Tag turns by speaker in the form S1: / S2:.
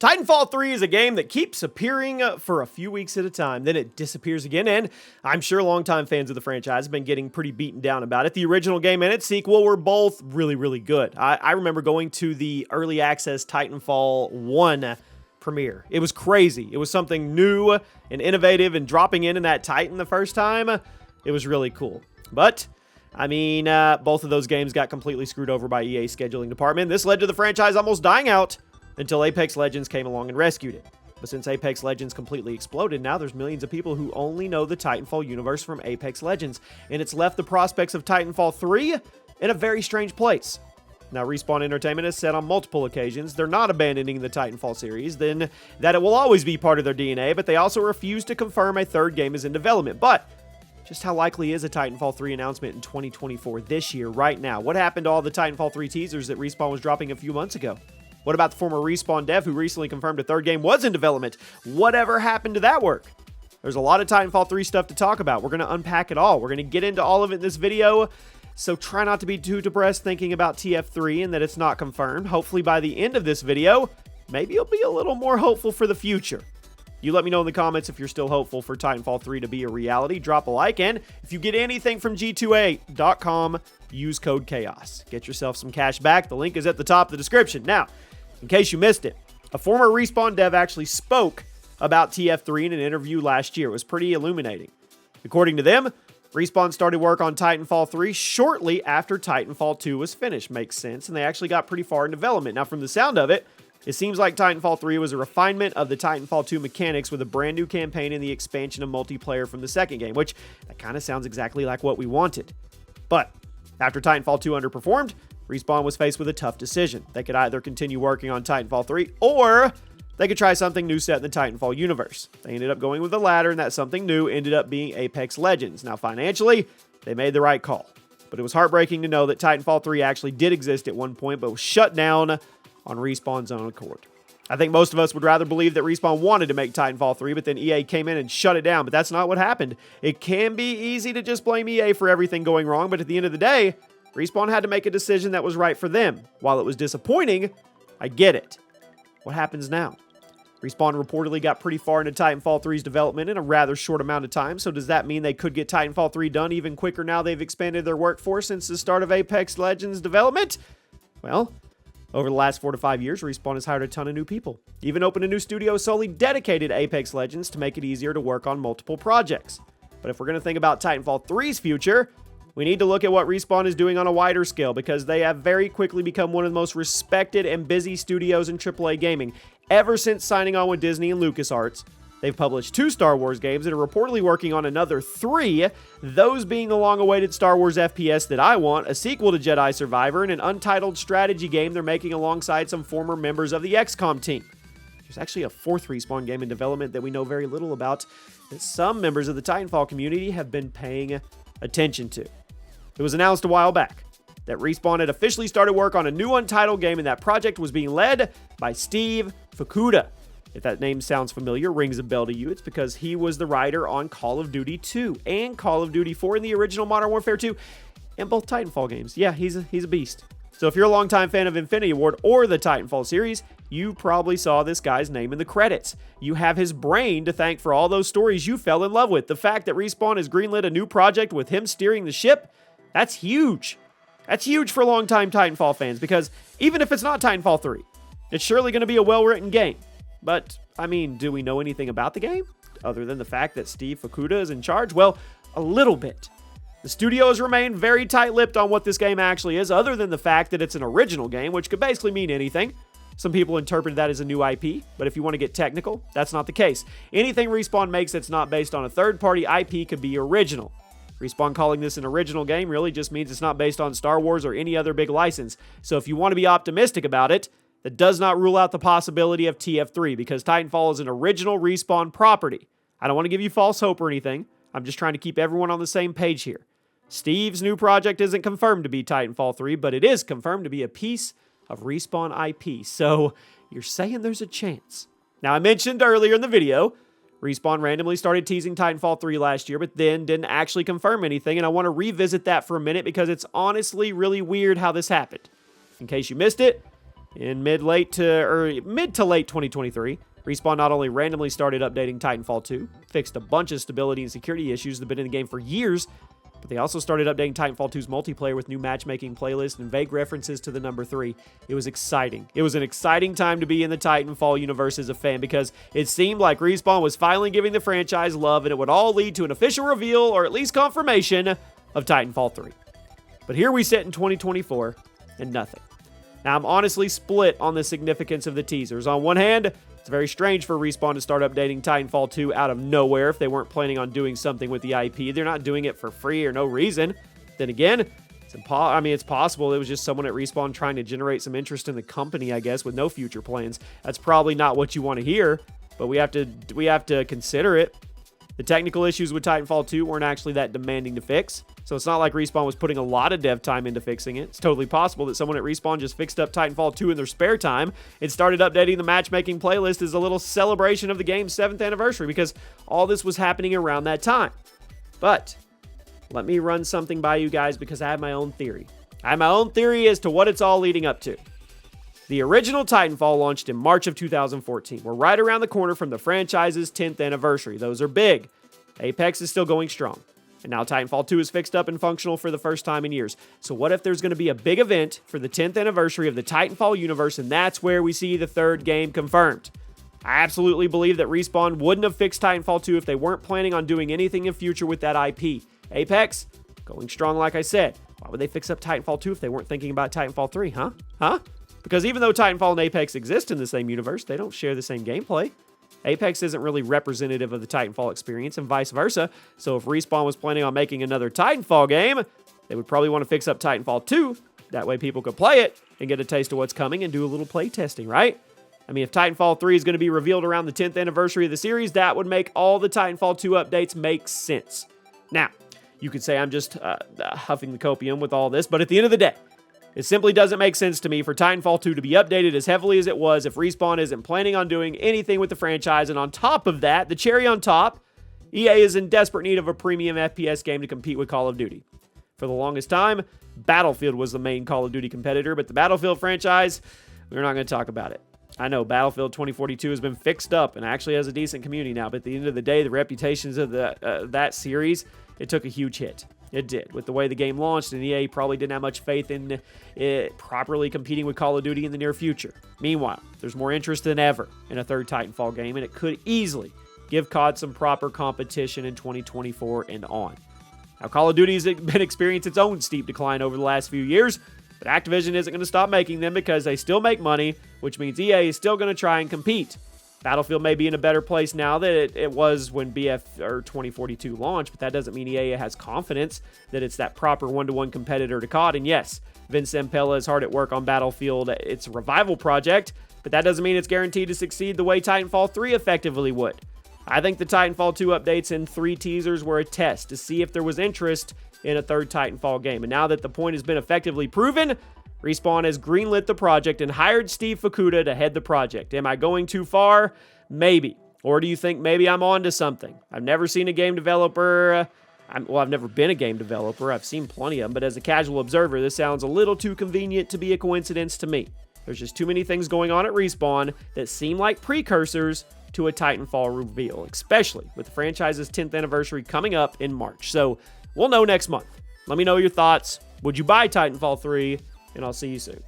S1: Titanfall 3 is a game that keeps appearing for a few weeks at a time, then it disappears again, and I'm sure longtime fans of the franchise have been getting pretty beaten down about it. The original game and its sequel were both really, really good. I remember going to the early access Titanfall 1 premiere. It was crazy. It was something new and innovative, and dropping in that Titan the first time, it was really cool. But I mean, both of those games got completely screwed over by EA's scheduling department. This led to the franchise almost dying out until Apex Legends came along and rescued it. But since Apex Legends completely exploded, now there's millions of people who only know the Titanfall universe from Apex Legends, and it's left the prospects of Titanfall 3 in a very strange place. Now, Respawn Entertainment has said on multiple occasions they're not abandoning the Titanfall series, then that it will always be part of their DNA, but they also refuse to confirm a third game is in development. But just how likely is a Titanfall 3 announcement in 2024 this year, right now? What happened to all the Titanfall 3 teasers that Respawn was dropping a few months ago? What about the former Respawn dev who recently confirmed a third game was in development? Whatever happened to that work? There's a lot of Titanfall 3 stuff to talk about. We're going to unpack it all. We're going to get into all of it in this video, so try not to be too depressed thinking about TF3 and that it's not confirmed. Hopefully by the end of this video, maybe you'll be a little more hopeful for the future. You let me know in the comments if you're still hopeful for Titanfall 3 to be a reality. Drop a like, and if you get anything from G2A.com, use code CHAOS. Get yourself some cash back. The link is at the top of the description. Now, in case you missed it, a former Respawn dev actually spoke about TF3 in an interview last year. It was pretty illuminating. According to them, Respawn started work on Titanfall 3 shortly after Titanfall 2 was finished. Makes sense, and they actually got pretty far in development. Now, from the sound of it, it seems like Titanfall 3 was a refinement of the Titanfall 2 mechanics with a brand new campaign and the expansion of multiplayer from the second game, which that kind of sounds exactly like what we wanted. But after Titanfall 2 underperformed, Respawn was faced with a tough decision. They could either continue working on Titanfall 3, or they could try something new set in the Titanfall universe. They ended up going with the latter, and that something new ended up being Apex Legends. Now, financially, they made the right call. But it was heartbreaking to know that Titanfall 3 actually did exist at one point, but was shut down on Respawn's own accord. I think most of us would rather believe that Respawn wanted to make Titanfall 3, but then EA came in and shut it down, but that's not what happened. It can be easy to just blame EA for everything going wrong, but at the end of the day, Respawn had to make a decision that was right for them. While it was disappointing, I get it. What happens now? Respawn reportedly got pretty far into Titanfall 3's development in a rather short amount of time, so does that mean they could get Titanfall 3 done even quicker now they've expanded their workforce since the start of Apex Legends development? Well, over the last 4 to 5 years, Respawn has hired a ton of new people. Even opened a new studio solely dedicated to Apex Legends to make it easier to work on multiple projects. But if we're going to think about Titanfall 3's future, we need to look at what Respawn is doing on a wider scale, because they have very quickly become one of the most respected and busy studios in AAA gaming. Ever since signing on with Disney and LucasArts, they've published 2 Star Wars games and are reportedly working on another 3, those being the long-awaited Star Wars FPS that I want, a sequel to Jedi Survivor, and an untitled strategy game they're making alongside some former members of the XCOM team. There's actually a 4th Respawn game in development that we know very little about, that some members of the Titanfall community have been paying attention to. It was announced a while back that Respawn had officially started work on a new untitled game, and that project was being led by Steve Fukuda. If that name sounds familiar, rings a bell to you, it's because he was the writer on Call of Duty 2 and Call of Duty 4 in the original Modern Warfare 2 and both Titanfall games. Yeah, he's a beast. So if you're a longtime fan of Infinity Ward or the Titanfall series, you probably saw this guy's name in the credits. You have his brain to thank for all those stories you fell in love with. The fact that Respawn has greenlit a new project with him steering the ship, that's huge. That's huge for longtime Titanfall fans, because even if it's not Titanfall 3, it's surely going to be a well-written game. But, I mean, do we know anything about the game, other than the fact that Steve Fukuda is in charge? Well, a little bit. The studio has remained very tight-lipped on what this game actually is, other than the fact that it's an original game, which could basically mean anything. Some people interpret that as a new IP, but if you want to get technical, that's not the case. Anything Respawn makes that's not based on a third-party IP could be original. Respawn calling this an original game really just means it's not based on Star Wars or any other big license. So if you want to be optimistic about it, that does not rule out the possibility of TF3, because Titanfall is an original Respawn property. I don't want to give you false hope or anything. I'm just trying to keep everyone on the same page here. Steve's new project isn't confirmed to be Titanfall 3, but it is confirmed to be a piece of Respawn IP. So you're saying there's a chance. Now, I mentioned earlier in the video, Respawn randomly started teasing Titanfall 3 last year, but then didn't actually confirm anything, and I want to revisit that for a minute because it's honestly really weird how this happened. In case you missed it, In mid to late 2023, Respawn not only randomly started updating Titanfall 2, fixed a bunch of stability and security issues that have been in the game for years, but they also started updating Titanfall 2's multiplayer with new matchmaking playlists and vague references to the number 3. It was exciting. It was an exciting time to be in the Titanfall universe as a fan because it seemed like Respawn was finally giving the franchise love and it would all lead to an official reveal or at least confirmation of Titanfall 3. But here we sit in 2024 and nothing. Now, I'm honestly split on the significance of the teasers. On one hand, it's very strange for Respawn to start updating Titanfall 2 out of nowhere if they weren't planning on doing something with the IP. They're not doing it for free or no reason. Then again, it's possible it was just someone at Respawn trying to generate some interest in the company, I guess, with no future plans. That's probably not what you want to hear, but we have to consider it. The technical issues with Titanfall 2 weren't actually that demanding to fix, so it's not like Respawn was putting a lot of dev time into fixing it. It's totally possible that someone at Respawn just fixed up Titanfall 2 in their spare time and started updating the matchmaking playlist as a little celebration of the game's 7th anniversary because all this was happening around that time. But let me run something by you guys because I have my own theory. I have my own theory as to what it's all leading up to. The original Titanfall launched in March of 2014. We're right around the corner from the franchise's 10th anniversary. Those are big. Apex is still going strong. And now Titanfall 2 is fixed up and functional for the first time in years. So what if there's going to be a big event for the 10th anniversary of the Titanfall universe, and that's where we see the third game confirmed? I absolutely believe that Respawn wouldn't have fixed Titanfall 2 if they weren't planning on doing anything in future with that IP. Apex, going strong like I said. Why would they fix up Titanfall 2 if they weren't thinking about Titanfall 3, huh? Because even though Titanfall and Apex exist in the same universe, they don't share the same gameplay. Apex isn't really representative of the Titanfall experience and vice versa, so if Respawn was planning on making another Titanfall game, they would probably want to fix up Titanfall 2. That way people could play it and get a taste of what's coming and do a little play testing, right? I mean, if Titanfall 3 is going to be revealed around the 10th anniversary of the series, that would make all the Titanfall 2 updates make sense. Now, you could say I'm just huffing the copium with all this, but at the end of the day, it simply doesn't make sense to me for Titanfall 2 to be updated as heavily as it was if Respawn isn't planning on doing anything with the franchise. And on top of that, the cherry on top, EA is in desperate need of a premium FPS game to compete with Call of Duty. For the longest time, Battlefield was the main Call of Duty competitor, but the Battlefield franchise, we're not going to talk about it. I know Battlefield 2042 has been fixed up and actually has a decent community now, but at the end of the day, the reputations of that series, it took a huge hit. It did. With the way the game launched, and EA probably didn't have much faith in it properly competing with Call of Duty in the near future. Meanwhile, there's more interest than ever in a third Titanfall game, and it could easily give COD some proper competition in 2024 and on. Now, Call of Duty has been experiencing its own steep decline over the last few years, but Activision isn't going to stop making them because they still make money, which means EA is still going to try and compete. Battlefield may be in a better place now than it was when 2042 launched, but that doesn't mean EA has confidence that it's that proper one-to-one competitor to COD. And yes, Vince Zampella is hard at work on Battlefield. It's a revival project, but that doesn't mean it's guaranteed to succeed the way Titanfall 3 effectively would. I think the Titanfall 2 updates and 3 teasers were a test to see if there was interest in a third Titanfall game. And now that the point has been effectively proven, Respawn has greenlit the project and hired Steve Fukuda to head the project. Am I going too far? Maybe. Or do you think maybe I'm onto something? I've never seen a game developer... I've never been a game developer. I've seen plenty of them, but as a casual observer, this sounds a little too convenient to be a coincidence to me. There's just too many things going on at Respawn that seem like precursors to a Titanfall reveal, especially with the franchise's 10th anniversary coming up in March. So we'll know next month. Let me know your thoughts. Would you buy Titanfall 3? And I'll see you soon.